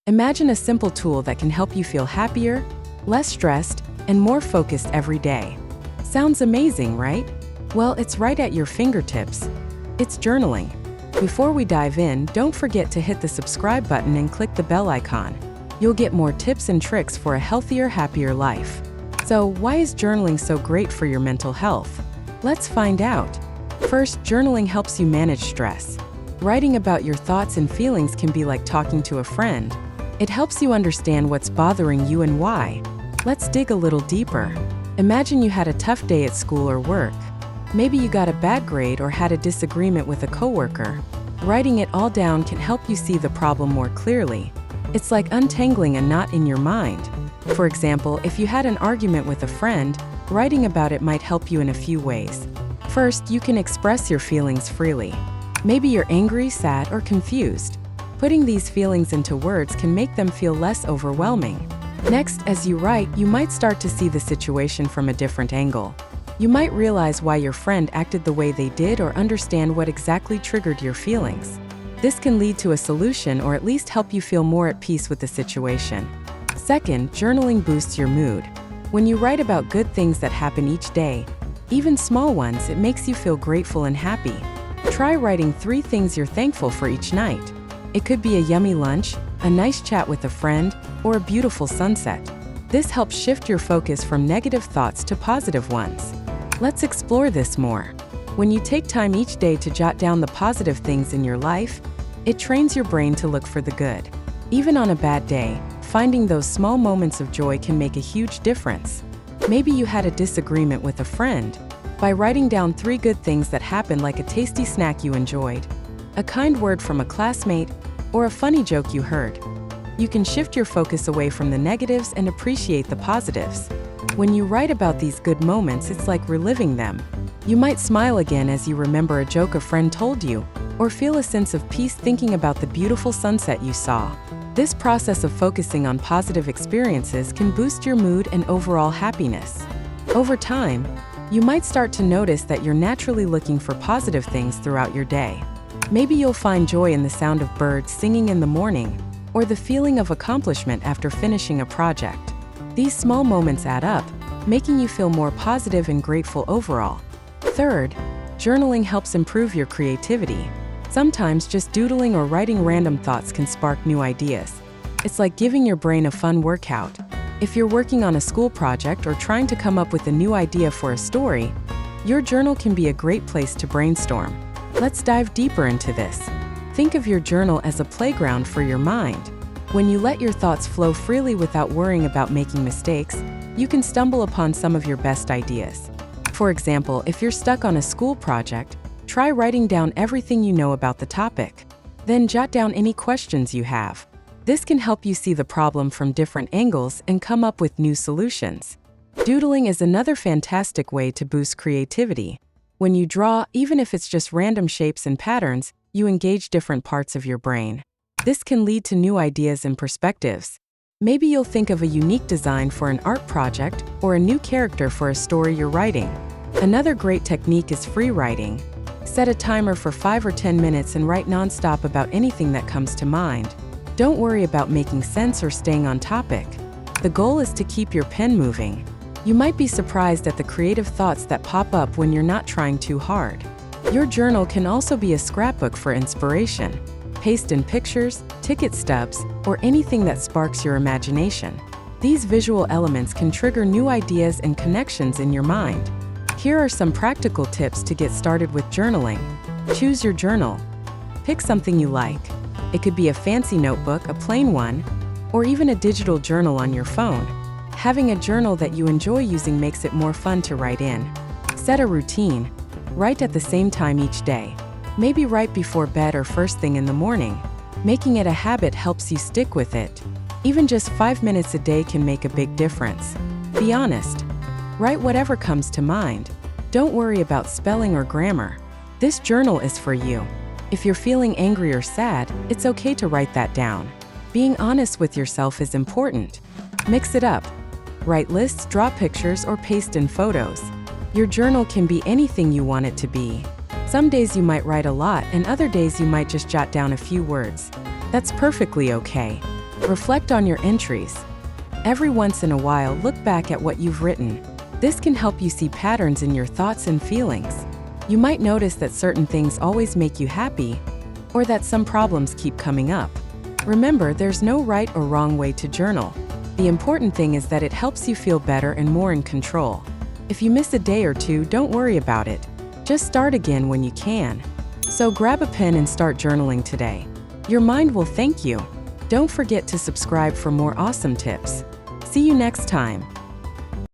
Imagine a simple tool that can help you feel happier, less stressed, and more focused every day. Sounds amazing, right? Well, it's right at your fingertips. It's journaling. Before we dive in, don't forget to hit the subscribe button and click the bell icon. You'll get more tips and tricks for a healthier, happier life. So, why is journaling so great for your mental health? Let's find out. First, journaling helps you manage stress. Writing about your thoughts and feelings can be like talking to a friend. It helps you understand what's bothering you and why. Let's dig a little deeper. Imagine you had a tough day at school or work. Maybe you got a bad grade or had a disagreement with a coworker. Writing it all down can help you see the problem more clearly. It's like untangling a knot in your mind. For example, if you had an argument with a friend, writing about it might help you in a few ways. First, you can express your feelings freely. Maybe you're angry, sad, or confused. Putting these feelings into words can make them feel less overwhelming. Next, as you write, you might start to see the situation from a different angle. You might realize why your friend acted the way they did or understand what exactly triggered your feelings. This can lead to a solution or at least help you feel more at peace with the situation. Second, journaling boosts your mood. When you write about good things that happen each day, even small ones, it makes you feel grateful and happy. Try writing 3 things you're thankful for each night. It could be a yummy lunch, a nice chat with a friend, or a beautiful sunset. This helps shift your focus from negative thoughts to positive ones. Let's explore this more. When you take time each day to jot down the positive things in your life, it trains your brain to look for the good. Even on a bad day, finding those small moments of joy can make a huge difference. Maybe you had a disagreement with a friend. By writing down 3 good things that happened, like a tasty snack you enjoyed, a kind word from a classmate, or a funny joke you heard, you can shift your focus away from the negatives and appreciate the positives. When you write about these good moments, it's like reliving them. You might smile again as you remember a joke a friend told you, or feel a sense of peace thinking about the beautiful sunset you saw. This process of focusing on positive experiences can boost your mood and overall happiness. Over time, you might start to notice that you're naturally looking for positive things throughout your day. Maybe you'll find joy in the sound of birds singing in the morning, or the feeling of accomplishment after finishing a project. These small moments add up, making you feel more positive and grateful overall. Third, journaling helps improve your creativity. Sometimes just doodling or writing random thoughts can spark new ideas. It's like giving your brain a fun workout. If you're working on a school project or trying to come up with a new idea for a story, your journal can be a great place to brainstorm. Let's dive deeper into this. Think of your journal as a playground for your mind. When you let your thoughts flow freely without worrying about making mistakes, you can stumble upon some of your best ideas. For example, if you're stuck on a school project, try writing down everything you know about the topic. Then jot down any questions you have. This can help you see the problem from different angles and come up with new solutions. Doodling is another fantastic way to boost creativity. When you draw, even if it's just random shapes and patterns, you engage different parts of your brain. This can lead to new ideas and perspectives. Maybe you'll think of a unique design for an art project or a new character for a story you're writing. Another great technique is free writing. Set a timer for 5 or 10 minutes and write nonstop about anything that comes to mind. Don't worry about making sense or staying on topic. The goal is to keep your pen moving. You might be surprised at the creative thoughts that pop up when you're not trying too hard. Your journal can also be a scrapbook for inspiration. Paste in pictures, ticket stubs, or anything that sparks your imagination. These visual elements can trigger new ideas and connections in your mind. Here are some practical tips to get started with journaling. Choose your journal. Pick something you like. It could be a fancy notebook, a plain one, or even a digital journal on your phone. Having a journal that you enjoy using makes it more fun to write in. Set a routine. Write at the same time each day. Maybe right before bed or first thing in the morning. Making it a habit helps you stick with it. Even just 5 minutes a day can make a big difference. Be honest. Write whatever comes to mind. Don't worry about spelling or grammar. This journal is for you. If you're feeling angry or sad, it's okay to write that down. Being honest with yourself is important. Mix it up. Write lists, draw pictures, or paste in photos. Your journal can be anything you want it to be. Some days you might write a lot, and other days you might just jot down a few words. That's perfectly okay. Reflect on your entries. Every once in a while, look back at what you've written. This can help you see patterns in your thoughts and feelings. You might notice that certain things always make you happy, or that some problems keep coming up. Remember, there's no right or wrong way to journal. The important thing is that it helps you feel better and more in control. If you miss a day or two, don't worry about it. Just start again when you can. So grab a pen and start journaling today. Your mind will thank you. Don't forget to subscribe for more awesome tips. See you next time.